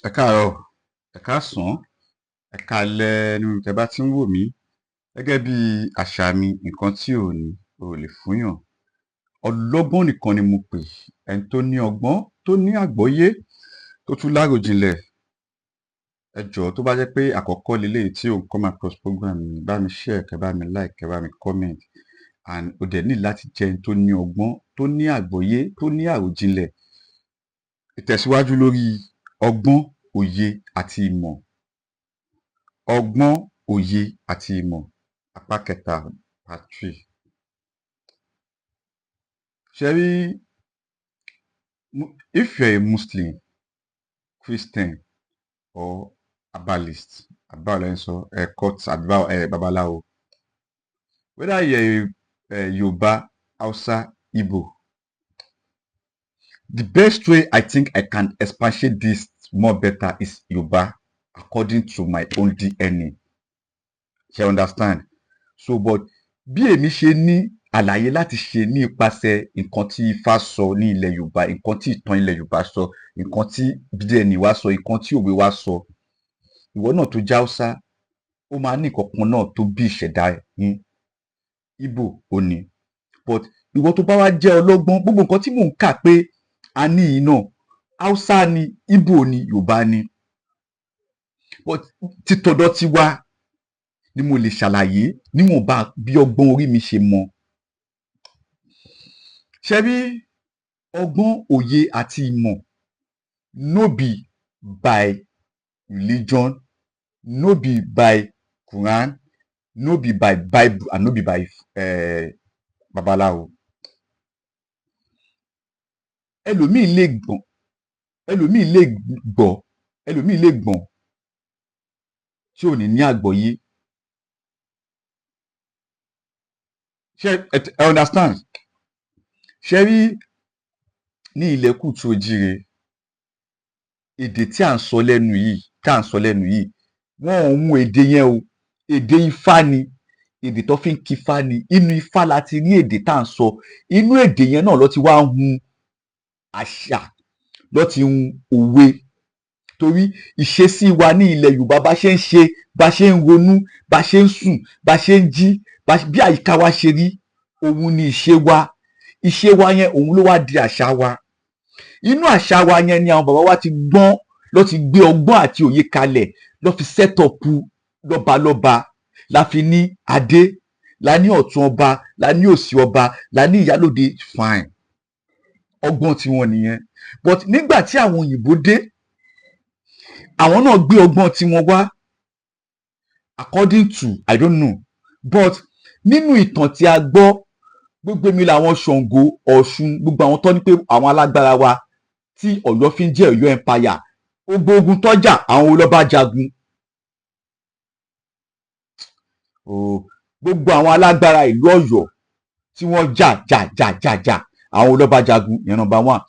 Ẹ káàárọ̀, ẹ káàsán, ẹ káalẹ́ níbi tẹ́ bá ti ń wò mí. Gẹ́gẹ́ bí àṣà mi, nǹkan tí ò ní o ò lè fúnyàn. Ọlọ́gbọ́n nìkan ni mo pè, ẹni tó ní ọgbọ́n, tó ní àgbọ́yé, tó tún láròjinlẹ̀. Ẹ jọ̀ọ́ tó bá jẹ́ pé àkọ́kọ́ leléyìí tí ò ń come across program mi, bá mi share, kẹ́ bá mi like, kẹ́ bá mi comment. And o dẹ̀ need láti jẹ́ ẹni tó ní ọgbọ́n, tó ní àgbọ́yé, tó ní àròjinlẹ̀. Ìtẹ̀síwájú lórí ọgbọ́n, òye àti ìmọ̀. Ọgbọ́n, òye àti ìmọ̀, apá kẹta, part 3. Ṣé rí, if you're a Muslim, Christian or herbalist, cult babaláwo, whether you're a Yorùbá, Hausa, Igbo, the best way I think I can expatiate this more better is Yorùbá, according to my own DNA. Ṣé understand? So but bí èmi ṣe ní àlàyé láti ṣe ní ipasẹ̀ nǹkan tí Ifá sọ ní ilẹ̀ Yorùbá, nǹkan tí ìtàn ilẹ̀ Yorùbá sọ, nǹkan tí DNA wa sọ, nǹkan tí òwe wa sọ, ìwọ náà tó jẹ́ Hausa, ó máa ní nǹkan kan náà tó bí ìṣẹ̀dá yín. Igbo ò ní. But ìwọ tó bá wá jẹ́ ọlọ́gbọ́n, gbogbo nǹkan tí mò ń kà pé a ní yìí náà, Hausa ni, Igbo ni, Yorùbá ni. But títọ̀dọ̀ tiwa ni mo lè ṣàlàyé níwọ̀nba bí ọgbọ́n orí mi ṣe mọ. Ṣé rí ọgbọ́n, òye àti ìmọ̀ no be by religion, no be by Quran, no be by Bible and no be by babaláwo. Ẹlòmíì lè gbọ́n, ẹlòmíì lè gbọ́, ẹlòmíì lè gbọ́n tí ò ní ní àgbọ́yé. Ṣé ẹ understand? Ṣé rí ní ilẹ̀ Kútù Òjíire, èdè tí à ń sọ lẹ́nu yìí, wọn ò mú èdè yẹn o, èdè Ifá ni, èdè tó fi ń kifá ni, inú Ifá la ti rí èdè tá à ń sọ, inú èdè yẹn náà ló ti wá hun àṣà, ló ti hun òwe. Torí ìṣesí wa ní ilẹ̀ Yorùbá, bá ṣe ń ṣe, bá ṣe ń ronú, bá ṣe ń sùn, bá ṣe ń jí, bí àyíká wa ṣe rí, òun ni ìṣe wa. Ìṣe wa yẹn òun ló wá di àṣà wa. Inú àṣà wa yẹn ni àwọn bàbá wa ti gbọ́n, ló ti gbé ọgbọ́n àti òye kalẹ̀, ló fi set up lọ́balọ́ba, la fi ní adé, la ní ọ̀tún ọba, la ní òsì ọba, la ní ìyálóde, fine. Ọgbọ́n tiwọn nìyẹn. But nígbà tí àwọn òyìnbó dé, àwọn náà gbé ọgbọ́n tiwọn wá, according to I don't know, but nínú ìtàn tí a gbọ́, gbogbo mi làwọn Ṣàngó, Ọ̀ṣun, gbogbo àwọn tó ní pé àwọn alágbára wa tí Ọ̀yọ́ fi ń jẹ́ Ọ̀yọ́ empire, gbogbo ogun tọ́jà àwọn olọ́ba jagun. Gbogbo àwọn alágbára ìlú Ọ̀yọ́ tí wọ́n jà àwọn olọ́ba jagun, ìyẹn number one.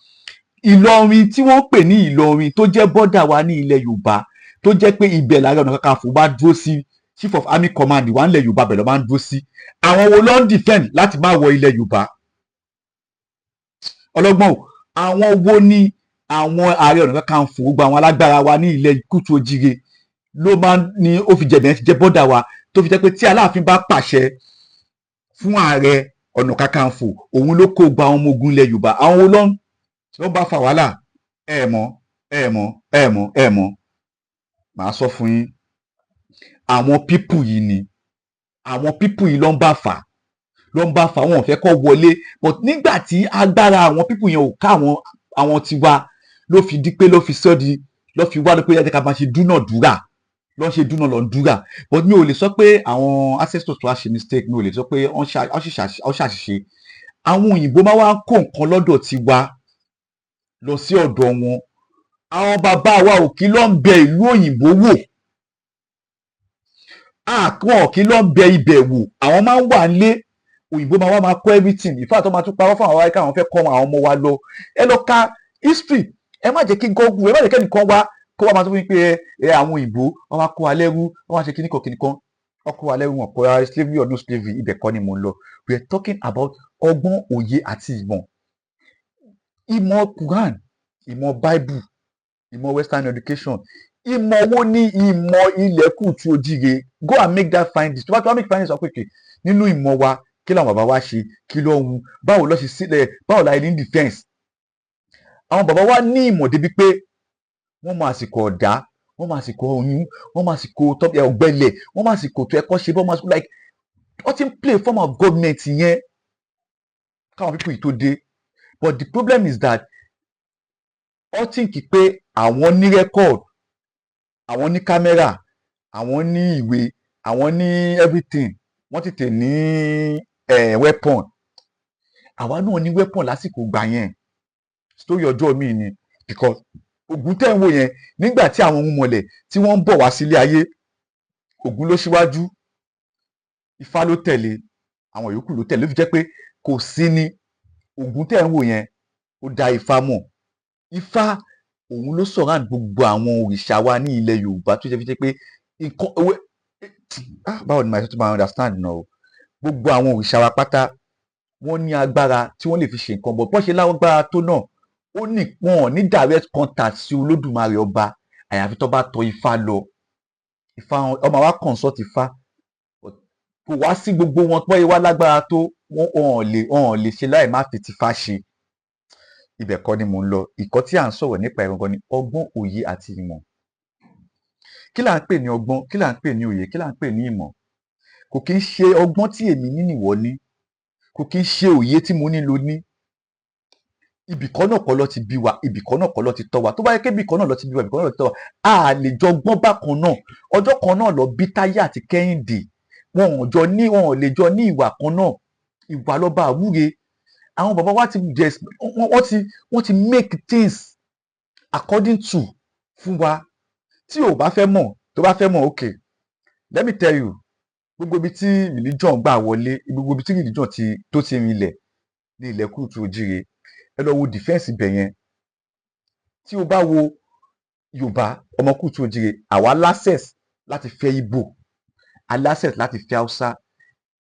Ìlọrin tí wọ́n pè ní Ìlọrin tó jẹ́ bọ́dà wa ní ilẹ̀ Yorùbá, tó jẹ́ pé ibẹ̀ l'Ààrẹ Ọ̀nà Kakanfò bá dúró sí, Chief of Army Command wa nílẹ̀ Yorùbá bẹ̀ ló máa ń dúró sí. Àwọn wo ló ń defend láti má wọ ilẹ̀ Yorùbá? Ọlọ́gbọ́n o, àwọn wo ni àwọn Ààrẹ Ọ̀nà Kakanfò, gbogbo àwọn alágbára wa ní ilẹ̀ Kútù Òjíire ló máa ń ní ó fi jẹ̀bẹ̀ ti jẹ́ bọ́dà wa, tó fi jẹ́ pé tí Aláàfin bá pàṣẹ fún Ààrẹ Ọ̀nà Kakanfò, òun ló kó gba àwọn ọmọ ogun ilẹ̀ Yorùbá. Àwọn wo ló ń bá fa wàhálà? Ẹ mọ̀. Màá sọ fún yín. Àwọn pípù yìí ni, àwọn pípù yìí ló ń bá fà, wọn ò fẹ́ kó wọlé. But nígbà tí agbára àwọn pípù yẹn ò ká àwọn tiwa, ló fi di pé ló fi wá ló pé ẹ jẹ́ ká máa ṣe dúnàdúrà, ló ń ṣe dúnàdúrà. But mi ò lè sọ pé àwọn ancestors tó wá ṣe mistake, mi ò lè sọ pé wọ́n ṣàṣìṣe. Àwọn òyìnbó máa wá kó nǹkan lọ́dọ̀ tiwa lọ sí ọ̀dọ̀ wọn. Àwọn bàbá wa ò kí ló ń bẹ ìlú òyìnbó wò, wọn kí ló ń bẹ ibẹ̀ wò, àwọn máa ń wà nílé, òyìnbó máa kọ́ everything. In fact, wọ́n máa tún parọ́ fún àwọn wáyé káwọn fẹ́ kọ́ àwọn ọmọ wa lọ. Ẹ lọ ka history, ẹ má jẹ́ kí Google, ẹ má jẹ́ kí ẹnìkan wá kó wá máa tún fi pé àwọn òyìnbó wọ́n wá kó wa lẹ́rú, wọ́n wá ṣe kíníkan, wọ́n kó wa lẹ́rú, wọn kó wa slavery or no slavery, ibẹ̀ kọ́ ni mò ń lọ. We are talking about ọgbọ́n, òye àti ìmọ̀. Ìmọ̀ Quran, ìmọ̀ Bible, ìmọ̀ western education, ìmọ̀ wo ni ìmọ̀ ilẹ̀ kùtù òjìrè? Go and make that findings. tó bá make findings sọ pé kè nínú ìmọ̀ wa kí làwọn bàbá wa ṣe, kí ló ń báwo ló ṣe sílẹ̀, báwo la ní defence. Àwọn bàbá wa ní ìmọ̀ débi pé wọ́n mọ àsìkò ọ̀dá, wọ́n mọ àsìkò oyún, wọ́n mọ àsìkò ọ̀gbẹlẹ̀, wọ́n mọ àsìkò tó ẹ̀kọ́ ṣe bọ́ mọ àsìkò like wọ́n ti ń play form of government yẹn káwọn people yìí tó dé. But the problem is that wọ́n think pé àwọn ní record, àwọn ní camera, àwọn ní ìwé, àwọn ní everything, wọ́n tètè ní weapon. Àwa náà ní weapon lásìkò gbà yẹn, story ọjọ́ mi ni, because Ògún tẹ́ ń wò yẹn nígbà tí àwọn ohun mọ̀lẹ̀ tí wọ́n ń bọ̀ wá sílé ayé, Ògún ló ṣíwájú, Ifá ló tẹ̀lé, àwọn yòókù ló tẹ̀lé, ló fi jẹ́ pé kò sí ní Ògún tẹ́ ń wò yẹn ó dá Ifá mọ̀. Ifá òun ló surround gbogbo àwọn òrìṣà wa ní ilẹ̀ Yorùbá tó fi jẹ́ pé nǹkan báwo ni màá tó máa understand náà o. Gbogbo àwọn òrìṣà wa pátá wọ́n ní agbára tí wọ́n lè fi ṣe nǹkan bọ̀ bọ́n ṣe lágbára tó náà ó ní wọn ní direct contact sí Olódùmarè ọba àyàfi tó bá tọ Ifá lọ. Ifá ọmọ wa consult Ifá, kò wá sí gbogbo wọn pé wá lágbára tó wọn lè ṣe láì má fi tìfá ṣe. Ibẹ̀ kọ́ ni mò ń lọ. Ìkọ́ tí à ń sọ̀rọ̀ nípa ẹ̀rọ gan ni ọgbọ́n, òye àti ìmọ̀. Kí là ń pè ní ọgbọ́n? Kí là ń pè ní òye? Kí là ń pè ní ìmọ̀? Kò kí ń ṣe ọgbọ́n tí èmi ní nìwọ ní, kò kí ń ṣe òye tí mo ní lo ní. Ibìkan náà kọ́ ló ti bí wa, ibìkan náà kọ́ ló ti tọ́ wa. Tó bá yẹ pé ibìkan náà ló ti bí wa, ibìkan náà ló ti tọ́ wa, a lè jọ gbọ́n bákan náà. Ọjọ́ kan náà lọ bí Táyé àti Kẹ́hìndé, wọn ò lè jọ ní ìwà kan náà. Ìwà lọ́ba àwúre. Àwọn bàbá wa wọ́n ti make things according to fún wa. Tí o bá fẹ́ mọ̀, tó bá fẹ́ mọ̀, okay, let me tell you, gbogbo ibi tí religion gbà wọlé, gbogbo ibi tí religion tó ti rinlẹ̀ ní ilẹ̀ kùtù òjìrè, ẹ lọ wo defence ibẹ̀ yẹn. Tí o bá wo Yorùbá ọmọ kùtù òjìrè, àwa access láti fẹ́ Ìgbò, access láti fẹ́ Haúsá.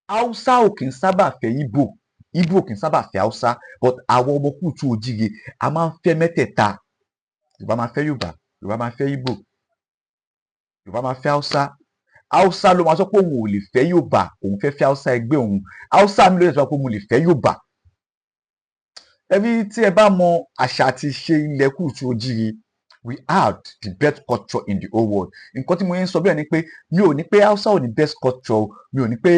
Haúsá ò kì í sábà fẹ́ Ìgbò, Ìgbò kì í sábà fẹ́ Haúsá, but àwọn ọmọ kùtù òjìrè a máa ń fẹ́ mẹ́tẹ̀ẹ̀ta. Yorùbá máa fẹ́ Yorùbá, Yorùbá máa fẹ́ Ìgbò, Yorùbá máa fẹ́ Haúsá. Haúsá ló máa sọ pé òun ò lè fẹ́ Yorùbá, òun fẹ́ fẹ́ Haúsá ẹgbẹ́ òun. Haúsá mi ló lè sọ pé mo lè fẹ́ Yorùbá. Ẹbí tí ẹ bá mọ àṣà àti ìṣe ilẹ̀ kùtù òjìrè, we had the best culture in the whole world. Nǹkan tí mo yẹn ń sọ bẹ́ẹ̀ ni pé mi ò ní pé Haúsá ò ní best culture, mi ò ní pé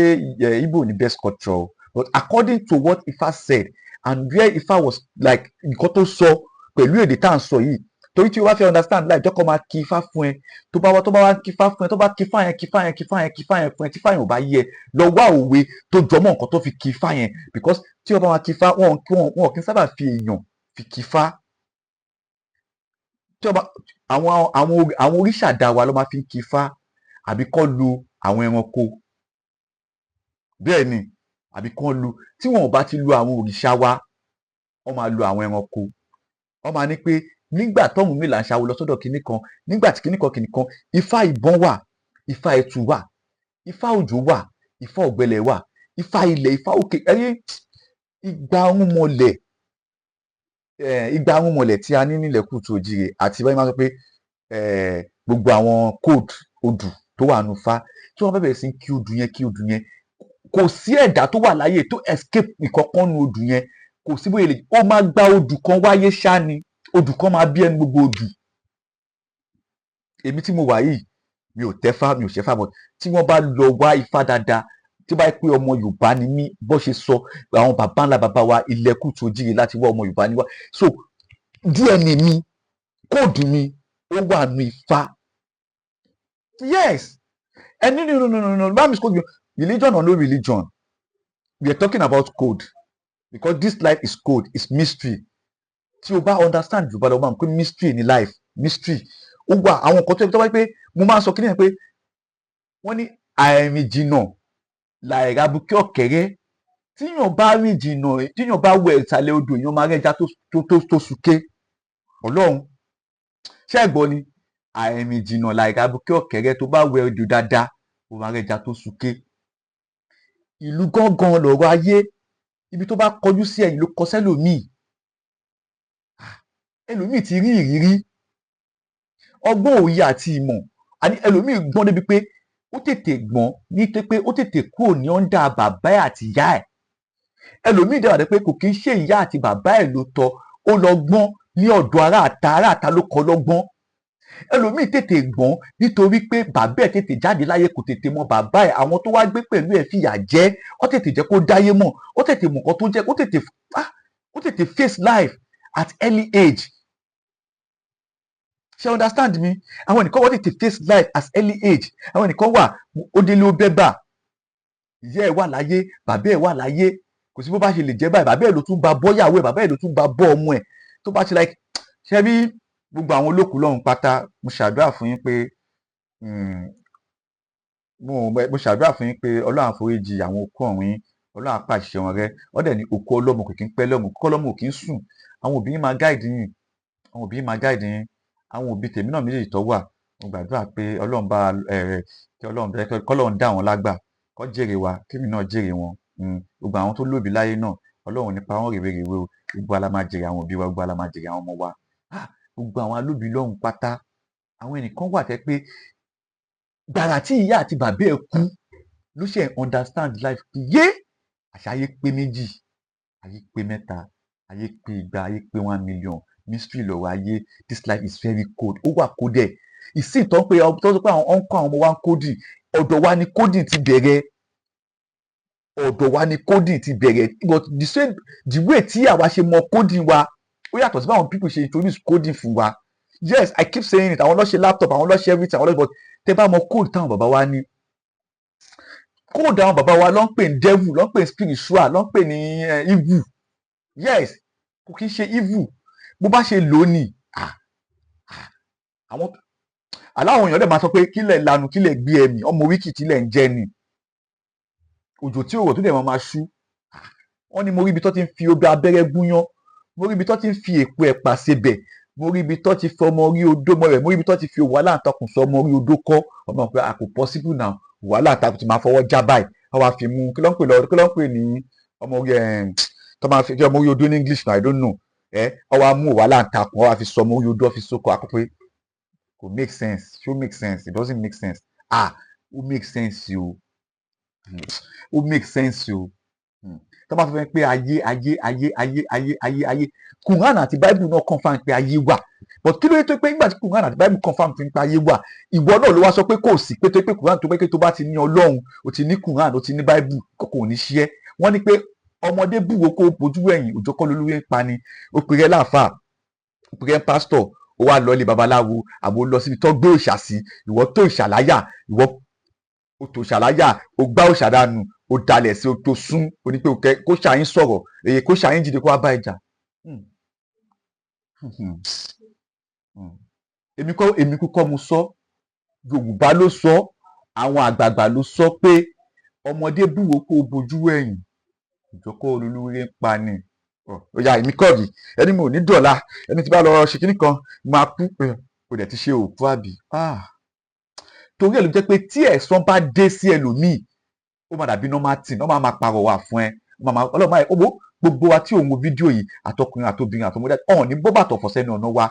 Igbo ò ní best culture, but according to what Ifá said and where Ifá was like nǹkan tó sọ pẹ̀lú èdè tá à ń sọ yìí, torí tí o bá fẹ́ understand láì jọ́kọ́ máa kí Ifá fún ẹ, tó bá wá kí Ifá fún ẹ, tó bá kí Ifá yẹn fún ẹ, tí Ifá yẹn ò bá yé ẹ, lọ wá òwe tó jọmọ́ nǹkan tó fi kí Ifá yẹn, because tí o bá máa kí Ifá wọn kì í sábà fi èèyàn fi kí Ifá. Tí o bá àwọn oríṣàdá wa ló máa fi kí Ifá, àbí kọ́ lu àwọn ẹranko, bẹ́ẹ̀ ni, àbí kọ́ lu, tí wọn ò bá ti lu àwọn òrìṣà wa, wọ́n máa lu àwọn ẹranko. Wọ́n máa ní pé nígbà t'Ọ̀rúnmìlà ń ṣawo lọ sọ́dọ̀ kinní kan, nígbà tí kinní kan, Ifá ìbọn wà, Ifá ẹtu wà, Ifá òjò wà, Ifá ọ̀gbẹlẹ̀ wà, Ifá ilẹ̀, Ifá òkè. Igba arúnmọlẹ̀ tí a ní nílẹ̀ kùtù òjìrè àti báyìí máa sọ pé gbogbo àwọn code odù tó wà nù Ifá, tí wọ́n bẹ̀rẹ̀ sí kí odù yẹn, kò sí ẹ̀dá tó wà láyé tó escape ìkọ̀kan nu odù yẹn. Kò sí bóyá ó máa gba odù kan wáyé ṣá ni, odù kan máa bí ẹni gbogbo odù. Èmi tí mo wà yìí, mi ò tẹ́fá, mi ò ṣẹ́fá, but tí wọ́n bá lọ wá Ifá dáadáa, tí ó bá yẹ pé ọmọ Yorùbá ni mí, bó ṣe sọ àwọn bàbá ńlá bàbá wa ilẹ̀ kùtù òjìrè láti wá ọmọ Yorùbá ni wá, so DNA mi, kóòdù mi, ó wà nù Ifá. Yes, and no, bá mi code religion or no religion, we are talking about code, because this life is code, is mystery. Tí o bá understand Yorùbá lọ́wọ́ máa ń pè mystery ní life, mystery. Ó wà àwọn nǹkan tó yẹ pé mo máa ń sọ kí nìyẹn pé wọ́n ní àìrìn jìnnà làìra bukẹ́ ọ̀kẹ́rẹ́. Tíyàn bá rìn jìnnà, tíyàn bá wẹ̀ ìsàlẹ̀ odò, èèyàn máa rẹ́ja tó súké. Ọlọ́run ṣé ẹ gbọ́ ni? Àìrìn jìnnà làìra bukẹ́ ọ̀kẹ́rẹ́, tó bá wẹ̀ odò dáadáa, ó máa rẹ́ja tó súké. Ìlú gángan lọ̀rọ̀ ayé, ibi tó bá kọjú sí ẹ̀yìn ló kọ sẹ́lòmíì. Ẹlòmíì ti rí ìrírí, ọgbọ́n òye àti ìmọ̀ àní ẹlòmíì gbọ́n débi pé ó tètè gbọ́n ní pé ó tètè kúrò ní ọ́ndà bàbá ẹ̀ àti ìyá ẹ̀ ẹlòmíì dára pé kò kí ń ṣe ìyá àti bàbá ẹ̀ ló tọ́ ó lọ gbọ́n ní ọ̀dọ̀ aráàta ló kọ́ lọ́gbọ́n ẹlòmíì tètè gbọ́n nítorí pé bàbá ẹ̀ tètè jáde láyé kò tètè mọ bàbá ẹ̀ àwọn tó wá gbé pẹ̀lú ẹ̀ fìyà jẹ ó tètè jẹ́ kó dáyé mọ̀ ó tètè mọ̀ nǹkan tó jẹ́ ó tètè face life at early age ṣe understand mi àwọn ẹnìkan wọ́n tètè face life at early age àwọn ẹnìkan wà ó délé ó bẹ́bà ìyá ẹ̀ wà láyé bàbá ẹ̀ wà láyé kò sí bó bá ṣe lè jẹ́ báyìí bàbá ẹ̀ ló tún bá bọ́yàwó ẹ̀ bàbá ẹ̀ ló tún bá bọ́ ọmọ ẹ̀ tó bá ṣe like ṣe bí gbogbo àwọn olókùú lọ́hùn pátá mo ṣàdúrà fún yín pé mo ṣàdúrà fún yín pé ọlọ́run àforíjì àwọn òkú ọ̀run yín ọlọ́run apàṣẹ wọn rẹ́ ọ̀dẹ̀ ní òkú ọlọ́mọ kò kí ń pẹ́ lọ́mọ òkú ọlọ́mọ ò kí ń sùn àwọn òbí yín máa gáìdì yín àwọn òbí tèmi náà méjèèjì tó wà mo gbàdúrà pé ọlọ́run bá kí ọlọ́run bẹ́ẹ̀ kọ́lọ́run dá wọn lágbà kọ́ jèrè wa kémi náà jèrè wọn gbogbo àwọn tó lóbi láyé náà ọlọ́run nípa wọn rèwerèwe o gbogbo ala máa jèrè àwọn òbí wa gbogbo ala máa jèrè àwọn ọmọ wa gbogbo àwọn alóbi lọ́hùn pátá àwọn ẹnìkan wà tẹ́ pé gbàrà tí ìyá àti bàbá ẹ̀ kú ló ṣe understand life yé àṣà ayé pé méjì ayé pé mẹ́ta ayé pé igba ayé pé 1 million mystery lọ́wọ́ ayé this life is very cold ó wà coded ìsìn tó ń pè tó ń sọ pé àwọn ọ̀nkọ́ àwọn ọmọ wa ń coding ọ̀dọ̀ wa ni coding ti bẹ̀rẹ̀ but the way tí àwa ṣe mọ coding wa ó yàtọ̀ sí báwọn people ṣe introduce coding fún wa yes I keep saying it àwọn ló ṣe laptop àwọn ló ṣe everything àwọn ló ṣe but tẹ́ bá mọ code táwọn bàbá wa ní code àwọn bàbá wa ló ń pè ní devil ló ń pè ní spiritual ló ń pè ní evil yes kò kí ń ṣe evil bó bá ṣe lò ó ní àwọn aláwọn èèyàn dẹ̀ máa sọ pé kílẹ̀ lanu kílẹ̀ gbé ẹ̀mí ọmọ wíkì tílẹ̀ ń jẹ́ ni òjò tí òwò tó dẹ̀ máa ṣú wọ́n ní mo rí ibi tó ti ń fi obi abẹ́rẹ́ gúnyán mo rí ibi tó ti ń fi èpo ẹ̀pà sebẹ̀ mo rí ibi tó ti fi ọmọ orí odó mọ́ rẹ̀ mo rí ibi tó ti fi òwò aláǹtakùn sọ ọmọ orí odó kọ́ ọmọ pé a kò possible now òwò aláǹtakùn ti máa fọwọ́ já báyìí wọ́n wá fi mú kí ló ń pè ní ọmọ orí tó máa fi ọmọ orí odó ní English now I don't know wọ́n wá mú òwò aláǹtakùn wọ́n wá fi sọ ọmọ orí odó fi sóko akọ́pẹ́ kò make sense ṣó make sense it doesn't make sense ó make sense o ó make sense o tó bá fẹ́ pé ayé Quran àti Bible náà confam pé ayé wà but kí ló yẹ tó pé nígbà tí Quran àti Bible confam pé ayé wà ìwọ náà ló wá sọ pé kò sí pé tó pé Quran tó pé tó bá ti ní Ọlọ́run o ti ní Quran o ti ní Bible kò ní ṣiẹ́ wọ́n ní pé ọmọdé búwo kó bojú ẹ̀yìn òjò kọ́ lolúwé ń pani ó pè rẹ́ láàfáà ó pè rẹ́ pásítọ̀ ó wá lọ ilé babaláwo àbò lọ síbi tó gbé òòṣà sí ìwọ tó ìṣàláyà ìwọ ó tó ìṣàláyà ó gbá òòṣà dànù ó dalẹ̀ sí ó tó sún ó ní pé kó ṣàyín sọ̀rọ̀ èyí kó ṣàyín jìde kó wá bá ìjà èmi kúkọ́ mo sọ Yorùbá ló sọ àwọn àgbààgbà ló sọ pé ọmọdé búwo kó bojú ẹ̀yìn ìjọkọ́ olólùwé ń pa ni ó yá èmi kọ́ rí ẹni mo ní dọ̀la ẹni tí bá lọ ṣe kínní kan máa kú kò dẹ̀ ti ṣe òkú àbí torí ẹ̀ ló jẹ́ pé tí ẹ̀san bá dé sí ẹlòmíì ó máa dàbí normal thing ó máa pàrọwà fún ẹ ọlọ́mọ ẹ̀ gbogbo wa tí òun wo fídíò yìí àtọkùnrin àtobìnrin àtọmọdé ọ̀hún ní bọ́bà tọ̀fọ̀ sẹ́nu ọ̀nà wa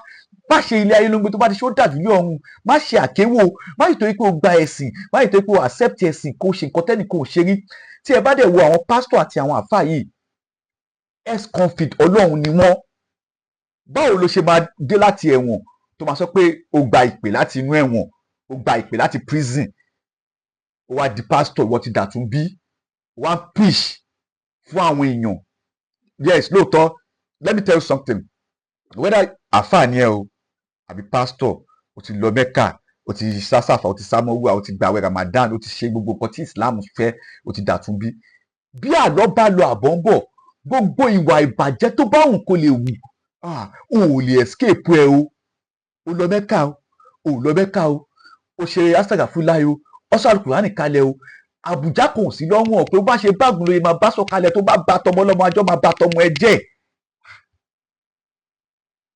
má ṣe ilé ayé ló ń gbé tó bá ti ṣe ó dàbí ní ọ̀hún má ṣe àkéwò má ṣe torí pé o gba ẹ̀sìn má ṣe torí pé o accept ẹ̀sìn kó ṣe nǹkan tẹ́nì kò ṣe rí tí ẹ bá dẹ̀ wo àwọn pásítọ̀ àti àwọn àfáà yìí ex-convict ọlọ́run ni wọ́n báwo ló ṣe máa dé láti ẹ̀wọ̀n tó máa sọ pé o gba ìpè láti inú ẹ̀wọ̀n o gba ìpè láti prison o wá di pásítọ̀ ìwọ ti dàtún bí wá preach fún àwọn èèyàn yes lóòótọ́ let me tell you something whether àfáà ni ẹ o àbí pásítọ̀ o ti lọ Mẹ́kà o ti sásáfà o ti sámọ́wúà o ti gbàwẹ̀ Ramadan o ti ṣe gbogbo nǹkan tí Islam fẹ́ o ti dàtún bí àlọ́ bá lọ àbọ̀ ń bọ̀ gbogbo ìwà ìbàjẹ́ tó bá wùn kó lè wù o ò lè escape ẹ o lọ Mẹ́kà o ṣe asaga fúláyò ọsọ Al-Kùránì kalẹ̀ o Àbújá kò sí lọ́wọ́ pé ó bá ṣe báàgùn lóye máa bá sọ kalẹ̀ tó bá ba tọmọ lọ́mọ ajọ́ máa ba tọmọ ẹ jẹ́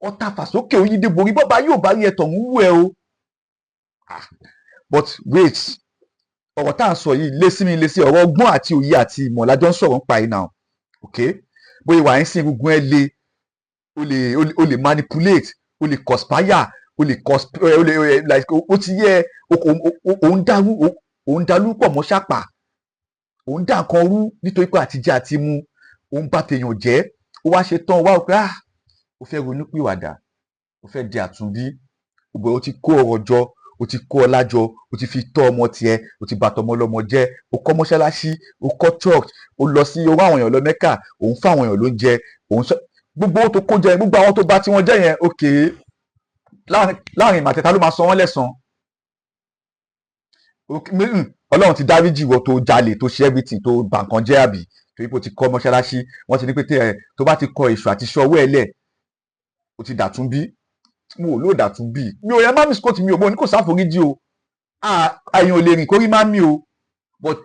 ọ̀tá fàsókè oyídé borí bọ́ba yóò bá rí ẹ tọ̀hún wú ẹ o but wait ọ̀rọ̀ tá à ń sọ yìí lé sí ọ̀rọ̀ ọgbọ́n àti òye àti ìmọ̀ lájọ́ ń sọ̀rọ̀ ń pa yìí náà ok bóyá wà ń sin egungun ẹ le o lè manipulate o lè conspire o lè like ó ti yẹ òun dalú pọ̀ mọ́ ṣàpà, òun dá nǹkan rú nítorí pé àtijẹ àti mu òun bá tèèyàn jẹ́, ó wá ṣe tán wá pé ó fẹ́ ronúpìwàdà, ó fẹ́ di àtúnbí, gbogbo ó ti kó ọrọ̀ jọ, ó ti kó ọlá jọ, ó ti fi tọ́ ọmọ tiẹ̀, ó ti bàtọ̀ ọmọ ọlọ́mọ jẹ́, ó kọ́ mọ́ṣáláṣí, ó kọ́ church, ó lọ sí owó àwọn èèyàn lọ Mẹ́kà, òun fáwọn èèyàn ló ń jẹ, òun gbogbo owó tó kó jẹ, gbogbo àwọn tó bá tí wọ́n jẹ́ yẹn òkè láàrin ìmàtẹ́ta ló máa san wọ́n lẹ́san. Ọlọ́run ti dáríjì ìwọ tó jalè, tó ṣe everything, tó bà nǹkan jẹ́ àbí torí pé ó ti kọ́ mọ́ṣáláṣí, wọ́n ti ní pé tó bá ti kọ èṣù àti ṣọwọ́ ẹ̀ lẹ̀ ó ti dàtúnbí. Mo ò lóò dàtúnbí, mi ò yẹ má misquote mi ò, mo ní kò sáforíjì o, àyàn ò lè rìn kórí má mi o, but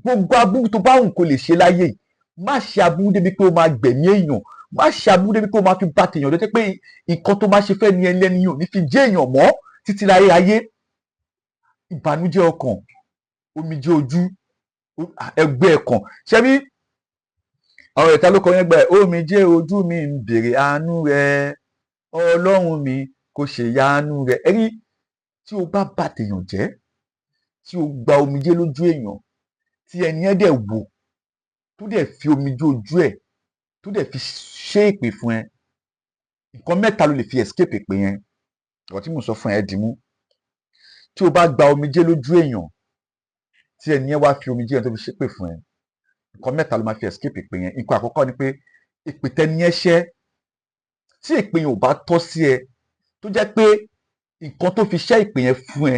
gbogbo aburú tó bá wùn kó lè ṣe láyé yìí, má ṣe aburú débi pé ó máa gbẹ̀mí èèyàn, má ṣe aburú débi pé ó máa fi bá tèèyàn lọ́jọ́ pé nǹkan tó máa ṣe fẹ́ ni ẹlẹ́ni ò ní fi jẹ́ èèyàn mọ́ títí láyé ayé. Ìbànújẹ́ ọkàn, omijé ojú, ẹgbẹ́ ẹ̀kàn, ṣebí àwọn ìta ló kọ yẹn gbà ẹ̀, omijé ojú mi ń bèrè àánú rẹ, Ọlọ́run mi kò ṣe ìyanu rẹ. Ẹ̀rí tí o bá bà tèèyàn jẹ́, tí o gba omijé lójú èèyàn, tí ẹni ẹ̀ dẹ̀ wò tó dẹ̀ fi omijé ojú ẹ̀ tó dẹ̀ fi ṣe èpè fún ẹ, nǹkan mẹ́ta ló lè fi escape èpè yẹn, ọ̀rọ̀ tí mo sọ fún ẹ dìímú. Tí o bá gba omijé lójú èèyàn, tí ẹni ẹ̀ wá fi omijé yẹn tó fi ṣépè fún ẹ, nǹkan mẹ́ta ló máa fi escape èpè yẹn. Nǹkan àkọ́kọ́ ni pé èpè tẹni ẹ̀ ṣẹ́, tí èpè yẹn ò bá tọ́ sí ẹ, tó jẹ́ pé nǹkan tó fi ṣẹ́ èpè yẹn fún ẹ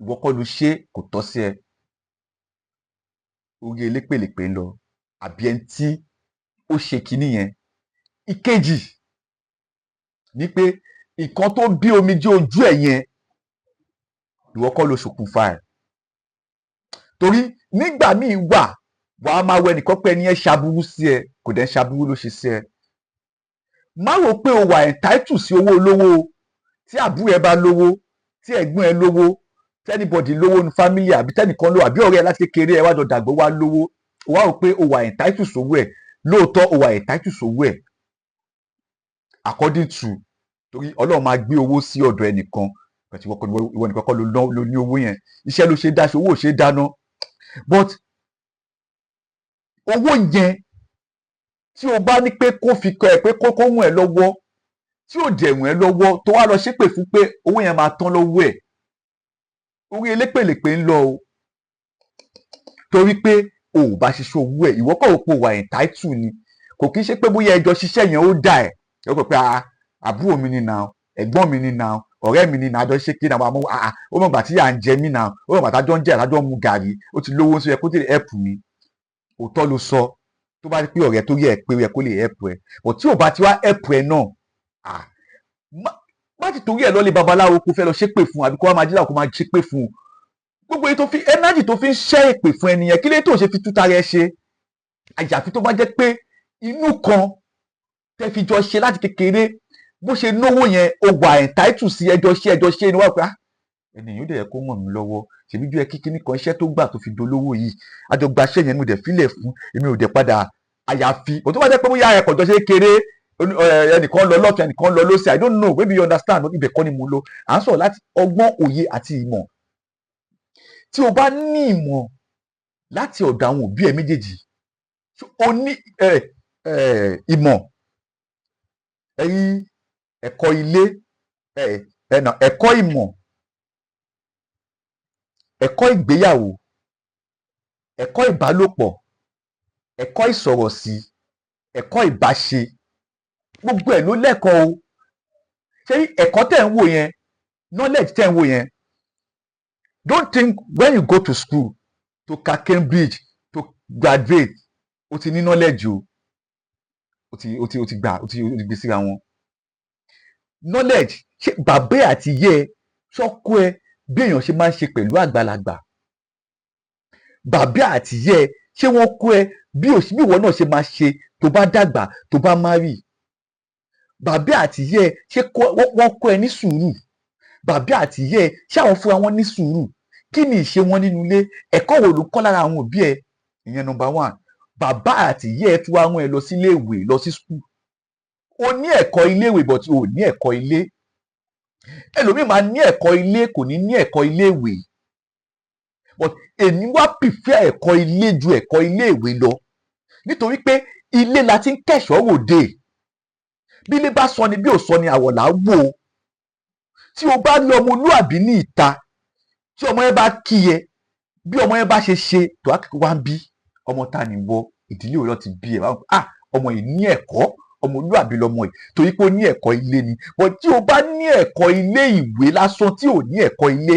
ìwọ kọ́ ló ṣe, kò tọ́ sí ẹ, orí elépèlépè ń lọ, àbí ẹni tí ó ṣe kinní yẹn. Ìkejì ni pé nǹkan tó bí omijé ojú ẹ̀ yẹn ìwọ kọ́ ló ṣokùnfà ẹ̀, torí nígbà míì wàá máa wọ ẹnìkan pé ẹni ẹ̀ ṣaburú sí ẹ, kò dẹ̀ ṣaburú ló ṣe sí ẹ. Má rò pé o wà entitled sí owó olówó, tí àbúrò ẹ bá lówó, tí ẹ̀gbọ́n ẹ lówó, tẹ́nibọ̀dì lówó ní family àbí tẹ́nìkan lówó àbí ọ̀rẹ́ ẹ láti kékeré ẹ wá jọ dàgbà wá lówó, o wá rò pé o wà entitled sówó ẹ̀. Lóòótọ́ o wà entitled sówó ẹ̀ according to, torí Ọlọ́run máa gbé owó sí ọ̀dọ̀ ẹnìkan, but ìwọ nìkan kọ́ ló ní owó yẹn, iṣẹ́ ló ṣe dá ṣe, owó ò ṣe dáná. But owó yẹn tí o bá ní pé kó fi kọ ẹ pé kó wùn ẹ lọ́wọ́, tí ò dẹ̀ wùn ẹ lọ́wọ́, tó wá lọ ṣépè fún pé owó yẹn máa tán lọ́wọ́ ẹ̀, orí elépèlépè ń lọ o, torí pé o ò bá ṣiṣẹ́ owó ẹ̀, ìwọ kọ̀ wò pé o wà entitled ni, kò kí ń ṣe pé bóyá ẹjọ́ ṣiṣẹ́ yẹn ó dà ẹ̀, ẹ kò pé àbúrò mi ni now, ẹ̀gbọ́n mi ni now, ọ̀rẹ́ mi ni now, àjọ ṣe kí náà ó mọ̀ gbà tí à ń jẹ mí now, ó mọ̀ gbà tájọ́ ń jẹ àtájọ́ ń mu gàrí, ó ti lówó sí ẹ kó tèlè help mi, òótọ́ ló sọ, tó bá rí pé ọ̀rẹ́ tó rí ẹ pé ó yẹ kó lè help ẹ, but tí ò bá ti wá help ẹ náà, má ti torí ẹ lọ lé babaláwo kó fẹ́ lọ ṣépè fún, àbí kó wá máa jíláwó kó máa ṣépè fún, gbogbo èyí tó fi energy tó fi ń ṣẹ́ èpè fún ẹnìyẹn, kí lè tó ṣe fi túta rẹ ṣe, àyàfi tó bá jẹ́ pé inú kan tẹ́ fi jọ ṣe láti kékeré, bó ṣe náwó yẹn o wà entitled sí, ẹjọ́ ṣe ni wọ́n pé ènìyàn yóò dẹ̀ yẹ kó ràn mí lọ́wọ́, ṣèbí bí ẹ kíkíní kan iṣẹ́ tó gbà tó fi dolówó yìí, àjọgbàṣẹ́ yẹn mo dẹ̀ fílẹ̀ fún, èmi ò dẹ̀ padà, àyàfi òtún bá jẹ́ pé bóyá ẹ̀kọ́ jọ ṣe kéré, ẹnìkan lọ lọ́tún ẹnìkan lọ lọ́sì, I don't know, maybe you understand, ibẹ̀ kọ́ ni mo lọ, à ń sọ̀rọ̀ láti ọgbọ́n, òye àti ìmọ̀. Tí o bá ní ìmọ̀ láti ọ̀dọ̀ àwọn òbí ẹ méjèèjì, o ní ìmọ̀, ẹ̀kọ́ ilé, ẹ̀kọ́ ìmọ̀, ẹ̀kọ́ ìgbéyàwó, ẹ̀kọ́ ìbálòpọ̀, ẹ̀kọ́ ìsọ̀rọ̀sí, ẹ̀kọ́ ìbáṣe, gbogbo ẹ̀ ló lẹ́kọ̀ọ́ o. Ṣé ẹ̀kọ́ tẹ̀ ń wò yẹn, knowledge tẹ̀ ń wò yẹn, don't think when you go to school to ka Cambridge to graduate o ti ní knowledge o ti gbé síra wọn. Knowledge, ṣé bàbá àti ìyá ẹ ṣọ́kọ́ ẹ bí èèyàn ṣe máa ń ṣe pẹ̀lú àgbàlagbà? Bàbá àti ìyá ẹ ṣé wọ́n kọ́ ẹ bí ìwọ náà ṣe máa ṣe tó bá dàgbà, tó bá marry? Bàbá àti ìyá ẹ ṣé wọ́n kọ́ ẹ ní sùúrù? Bàbá àti ìyá ẹ ṣé àwọn fúnra wọn ní sùúrù? Kí ni ìṣe wọn nínú ilé? Ẹ̀kọ́ wo ló kọ́ lára àwọn òbí ẹ? Ìyẹn number one. Bàbá àti ìyá ẹ tún wá rán ẹ lọ sí ilé ìwé, lọ sí school. O ní ẹ̀kọ́ ilé ìwé but o ní ẹ̀kọ́ ilé. ẹlòmíì máa ní ẹ̀kọ́ ilé kò ní ní ẹ̀kọ́ ilé ìwé, but èmi wá prefer ẹ̀kọ́ ilé ju ẹ̀kọ́ ilé ìwé lọ nítorí pé ilé la ti ń kẹ̀ṣọ́ ròde. Bí ilé bá sọ ni bí ò sọ ni àwọ̀ là á wò ó. Tí o bá rí ọmọlúàbí ní ìta, tí ọmọ yẹn bá kí ẹ, bí ọmọ yẹn bá ṣe tó á wá ń bí ọmọ ta ni wọ, ìdílé òun ló ti bí ẹ, ọmọ yìí ní ẹ̀kọ́, ọmọlúàbí lọmọ yìí torí pé ó ní ẹ̀kọ́ ilé ni. But tí o bá ní ẹ̀kọ́ ilé ìwé lásán tí ò ní ẹ̀kọ́ ilé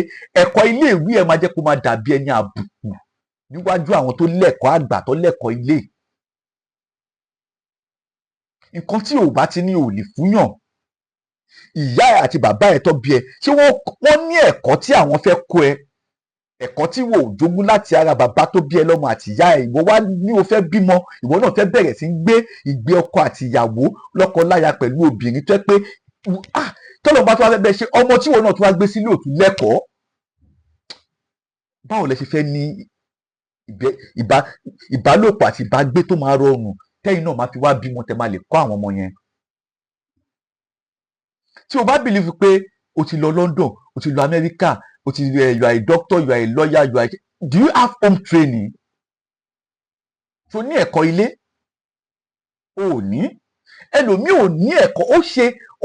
ìwé ẹ máa jẹ́ kó máa dàbí ẹni àbùkù níwájú àwọn tó lẹ́kọ̀ọ́ àgbà tó lẹ́kọ̀ọ́ ilé. Nǹkan tí ò bá ti ní ò lè fúnyàn. Ìyá ẹ àti bàbá ẹ tó bí ẹ ṣé wọ́n ní ẹ̀kọ́ tí àwọn fẹ́ kọ́ ẹ, ẹ̀kọ́ tí wò ó jogún láti ara bàbá tó bí ẹ lọ́mọ àti ìyá ẹ. Ìwọ wá ní o fẹ́ bímọ, ìwọ náà fẹ́ bẹ̀rẹ̀ sí ń gbé ìgbé ọkọ àti ìyàwó lọ́kọ láya pẹ̀lú obìnrin tó yẹ pé tọ́lọ̀ bá tó wá fẹ́ bẹ ṣe ọmọ tí ìwọ náà tó wá gbé sílé òtún lẹ́kọ̀ọ́. Báwo lẹ ṣe fẹ́ ní ìbálòpọ̀ àti ìbágbé tó máa rọrùn tẹ́yìn náà máa fi wá bímọ tẹ́ máa lè kọ́ àwọn ọmọ yẹn? Tí o bá believe pé o ti lọ London, o ti lọ America, you are a doctor, you are a lawyer, do you have home training? So ní ẹ̀kọ́ ilé o ò ní. Ẹlòmíì ò ní ẹ̀kọ́,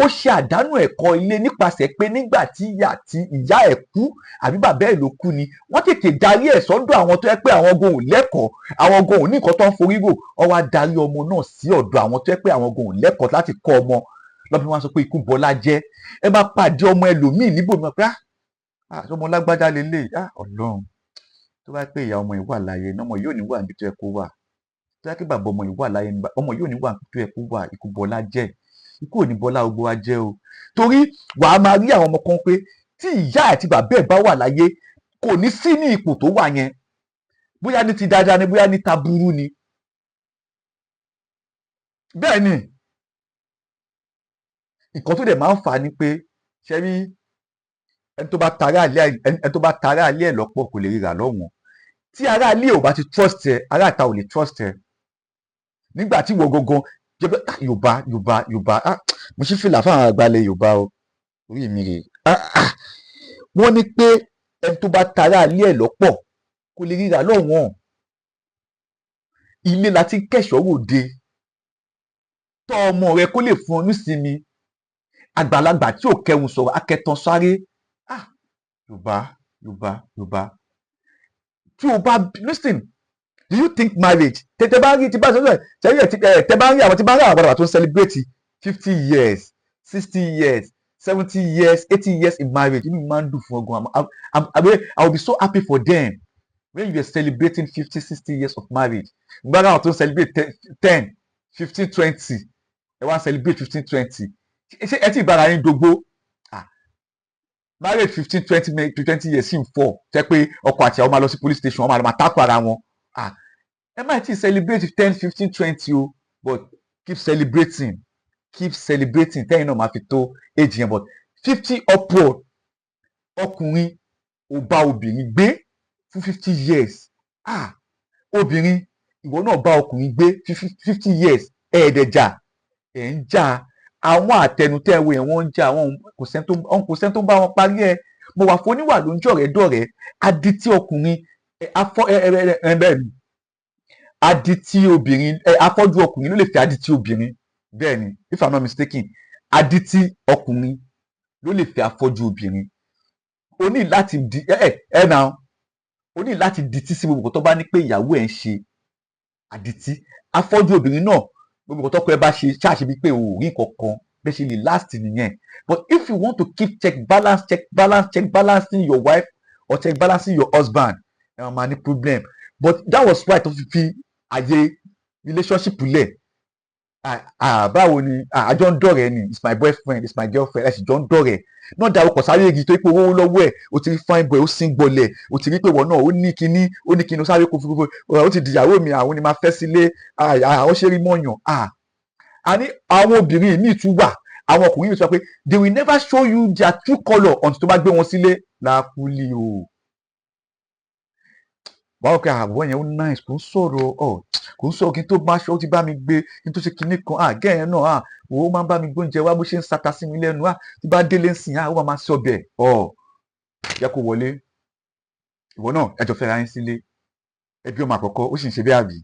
ó ṣe àdánù ẹ̀kọ́ ilé nípasẹ̀ pé nígbà tí ìyá ẹ̀ kú àbí bàbá ẹ̀ ló kú ni wọ́n tètè darí ẹ̀ sọ́dọ̀ àwọn tó yẹ pé àwọn gan ò lẹ́kọ̀ọ́, àwọn gan ò ní nǹkan tó ń forí rò, ó wá darí ọmọ náà sí ọ̀dọ̀ àwọn tó yẹ pé àwọn gan ò lẹ́kọ̀ọ́ láti kọ́ ọmọ. Lọ́bí wọn sọ pé ikú Bọ́lá jẹ́. Ẹ máa pàdé ọmọ ẹlòmíì níbò mi pé ọmọ lágbájá lélẹ̀, Ọlọ́run tó bá pé ìyá ọmọ yìí wà láyé náà ọmọ yóò ní wà níbi tó yẹ kó wà, tó yẹ kí bàbá ọmọ yìí wà láyé ọmọ yóò ní wà níbi tó yẹ kó wà. Ikú Bọ́lá jẹ́, ikú ò ní Bọ́lá gbogbo wa jẹ́ o. Torí wàá máa rí àwọn ọmọ kan pé tí ìyá àti bàbá ẹ̀ bá wà láyé kò ní sí ní ipò tó wà yẹn, bóyá ní ti dáadáa ni bóyá ní taburú ni. Bẹ́ẹ̀ ni nǹkan tó dẹ̀ máa ń fà á ni pé ṣe rí ẹni tó bá tara alẹ́ ẹ̀ lọ́pọ̀ kò lè ríra lọ́wọ́n. Tí ará ilé ò bá ti trust ẹ, ará ìta ò lè trust ẹ. Nígbà tí ìwọ gangan jẹ́ pé Yorùbá mo ṣí fìlà fún àwọn àgbàlẹ̀ Yorùbá o, orí mi rè wọ́n ní pé ẹni tó bá tara alẹ́ ẹ̀ lọ́pọ̀ kò lè ríra lọ́wọ́n. Ilé la ti ń kẹ̀ṣọ́ ròde. Tọ́ ọmọ rẹ kó lè fún ọ nísinmi. Àgbàlagbà tí ò kẹhùn sọ̀rọ̀ akẹtàn sáré. Yorùbá tí o bá listen, do you think marriage tẹ bá rí àwọn àgbàlagbà tó ń celebrate 50 years 60 years 70 years 80 years in marriage, inú mi máa ń dùn fún ọgàn. I will be so happy for them when you are celebrating 50 60 years of marriage. Gbára àwọn tó ń celebrate 10 15 20 ẹ wá celebrate 15 20 ṣé ẹ ti bára yín dogbo? Marriage 15 20 years sì ń fọ tẹ pé ọkọ àti àwọn máa lọ sí police station wọn máa tako ara wọn. Ẹ má ti celebrate 10 15 20 o, but keep celebrating tẹ́yìn náà máa fi tó age yẹn. But 50 upward ọkùnrin ò bá obìnrin gbé fún 50 years. Obìnrin ìwọ náà bá ọkùnrin gbé 50 years ẹ̀ẹ́dẹ̀jà ẹ̀ ń jà. Àwọn àtẹnutẹ́ ẹ̀wọ̀ yẹn wọ́n ń jà, kò sẹ́ni tó ń bá wọn parí ẹ̀. Mo wà fún oníwà ló ń jọ̀rẹ́ dọ̀rẹ́. Adití ọkùnrin adití obìnrin afọ́jú ọkùnrin ló lè fẹ́ adití obìnrin. Bẹ́ẹ̀ ni, if I'm not mistaken, adití ọkùnrin ló lè fẹ́ afọ́jú obìnrin. O ní láti di o ní láti dití sí gbogbo tó bá ní pé ìyàwó ẹ̀ ń ṣe adití. Afọ́jú obìnrin náà gbogbo tó kọ ẹ bá ṣe ṣáàṣì bíi pé o ò rí kankan bẹ́ẹ̀ ṣe lè last nìyẹn. But if you want to keep check balancing your wife or check balancing your husband, ẹ máa ní problem. But that was why tó fi àyè relationship lẹ̀. Báwo ni àjọ ń dọ̀rẹ́ ni, it's my boyfriend, it's my girlfriend, ẹ sì jọ ń dọ̀rẹ́. Náà dá ọkọ̀ sáré igi tó pé owó lọ́wọ́ ẹ̀, o ti rí fine boy, ó sìn gbọlẹ̀, o ti rí pé wọ́n náà ó ní kinní ó sáré kó fúnfún, ó ti dìyàwó mi, àwọn ni máa fẹ́ sílé, àwọn ṣe rí mọ́yàn. Àní àwọn obìnrin míì tún wà, àwọn ọkùnrin míì tún wà pé they will never show you their true colour until tó bá gbé wọn sílé. Lákúlì o. wàá wọ́n pé àwọ̀ yẹn ó nice kò ń sọ̀rọ̀ kò ń sọ̀rọ̀ kí n tó bá aṣọ ó ti bá mi gbé kí n tó ṣe kinní kan gẹ́yẹn náà ó máa ń bá mi gbóúnjẹ wá bó ṣe ń sata sí mi lẹ́nu tí bá délé ń sìn ó máa ṣe ọbẹ̀ yẹ kó wọlé ìwọ náà ẹjọ́ fẹ́ra yín sílé ẹbí ọmọ àkọ́kọ́ ó sì ń ṣe bí àbí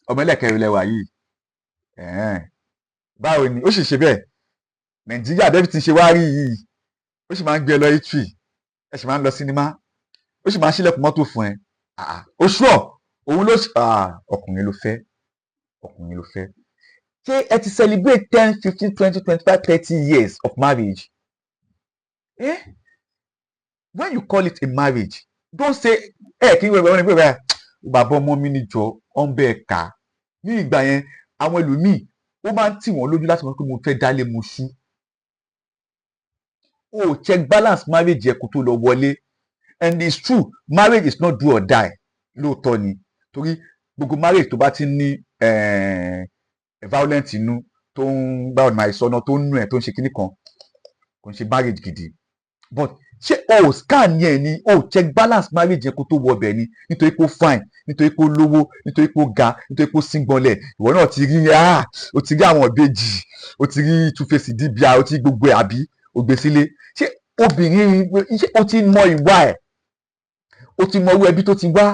ọmọ ẹlẹ́kẹ̀rin lẹ́wà yìí báwo ni ó sì ṣe bẹ́ẹ̀ Nàìjíríà bẹ́ẹ̀ ti ṣe wá rí yìí ó sì máa ń gbé ẹ lọ itri ẹ sì máa ń lọ sinimá ó sì máa ń ṣílẹ̀kùn mọ́tò fún ẹ oṣù òun ló ọkùnrin ló fẹ́ ṣé ẹ ti celebrate 10, 15, 20, 25, 30 years of marriage when you call it a marriage don't say kí n wẹ̀ wẹ̀ wẹ̀ bàbá ọmọ mi níjọ ọ̀nbẹ ẹ̀ka ní ìgbà yẹn àwọn ẹlòmíì ó máa ń tì wọ́n lójú láti mọ̀ pé mo fẹ́ dálé mo ṣú check balance marriage yẹ kó tó lọ wọlé and it's true marriage is not do or die lóòótọ́ ni torí gbogbo marriage tó bá ti ní violent inú tó ń gbá ọ̀nà àìsàn tó ń nù ẹ̀ tó ń ṣe kinní kan kò ń ṣe marriage gidi but ṣé scan yẹn ni check balance marriage yẹn kó tó wọ ọbẹ̀ ni nítorí pé ó fine nítorí pé ó lówó nítorí pé ó ga nítorí pé ó síngbọnlẹ̀ ìwọ náà ti rí o ti rí àwọn ìbejì o ti rí two-face dibia o ti rí gbogbo ẹ̀ àbí o gbé sílé ṣé obìnrin ṣé o ti mọ ìwà ẹ̀ o ti mọ owó ẹbí tó ti wá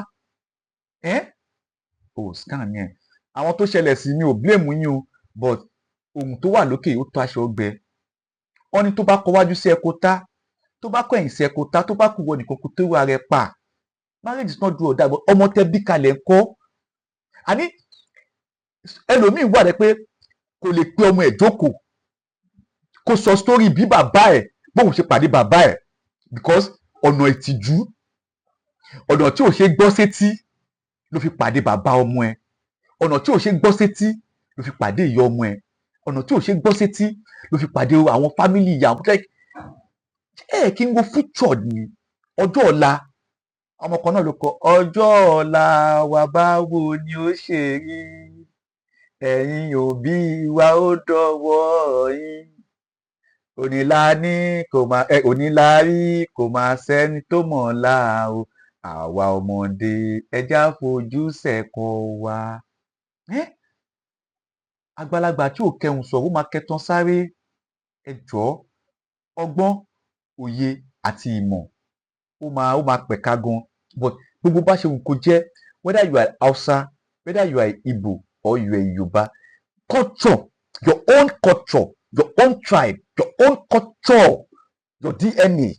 scan yẹn àwọn tó ṣẹlẹ̀ sí mi ò blame yín o but ohun tó wà lókè ó tó aṣọ ọgbẹ wọn ni tó bá kọ wájú sí ẹkọ tá tó bá kọ ẹ̀yìn sí ẹkọ tá tó bá kú wọ nìkan kó tó wà rẹ pa marriage is not do or die but ọmọ tẹ bí kalẹ̀ ń kọ́ àní ẹlòmíín wà rẹ pé kò lè pe ọmọ ẹ̀ jókòó kó sọ story bí bàbá ẹ̀ bóun ṣe pàdé bàbá ẹ̀ because ọ̀nà ìtìjú ọ̀nà tí ò ṣe gbọ́ sétí ló fi pàdé bàbá ọmọ ẹ̀ ọ̀nà tí ò ṣe gbọ́ sétí ló fi pàdé ìyá ọmọ ẹ̀ ọ̀nà tí ò ṣe gbọ́ sétí ló fi pàdé àwọn fámìlì ìyá kí n wo future ni ọjọ́ ọ̀la ọmọ kan náà ló kọ ọjọ́ ọ̀la wa báwo ni ó ṣe rí ẹ̀yin òbí wa ó dọ̀wọ́ yín onílárí kò máa sẹ́ni tó mọ̀ ọ́la o àwa ọmọdé ẹja fojú sẹ́kọ̀ọ́ wa àgbàlagbà tí ò kẹhùn sọ̀rọ̀ máa kẹtàn sáré ẹjọ́ ọgbọ́n òye àti ìmọ̀ ó máa pẹ̀ka gan but gbogbo bá ṣe wù kó jẹ́ whether you are Hausa whether you are Igbo or you are Yoruba culture your own tribe your own culture your DNA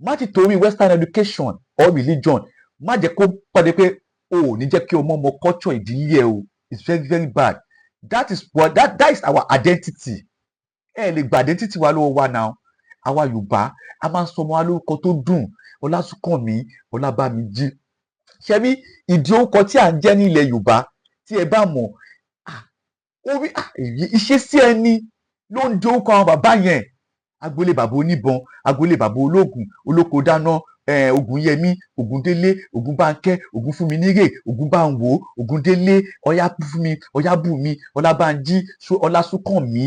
má ti torí western education or religion má jẹ́ kó pàdé pé ní jẹ́ kí ọmọ culture ìdílé o it's very very bad that is our identity lè gba identity wa lọ́wọ́ wa now àwa Yorùbá a máa ń sọ ọmọ wa lórúkọ tó dùn Ọlásùnkànmí Ọlábàmíjì ṣebí ìdí orúkọ tí à ń jẹ́ ní ilẹ̀ Yorùbá tí ẹ bá mọ̀ ìṣesí ẹni ló ń di orúkọ àwọn bàbá yẹn agboolé bàbá oníbọn agboolé bàbá ológun olóko dáná Ògúnyẹmí Ògúndélé Ògúnbánkẹ́ Ògúnfúnminírè Ògúnbánwò Ògúndélé Ọyáfúnmi Ọyábùnmi Ọlábánjí Ọlásùnkànmí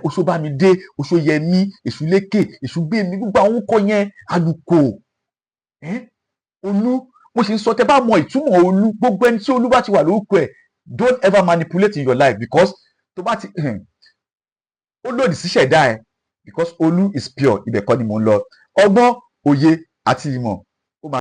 Oṣóbámidé Oṣóyẹmí Èṣúlékè Èṣúgbèmí gbogbo àwọn orúkọ yẹn Àlùkò Olú mo sì ń sọ tẹ́ bá mọ ìtumọ̀ Olú gbogbo ẹni tí Olú bá ti wà lórúkọ ẹ̀ don't ever manipulate in your life because tó bá ti ó lòdì sí ṣẹ̀dá ẹ̀ because Olú is pure ibẹ̀ kọ́ ni mò ń lọ ọgbọ́n òye àti ìmọ̀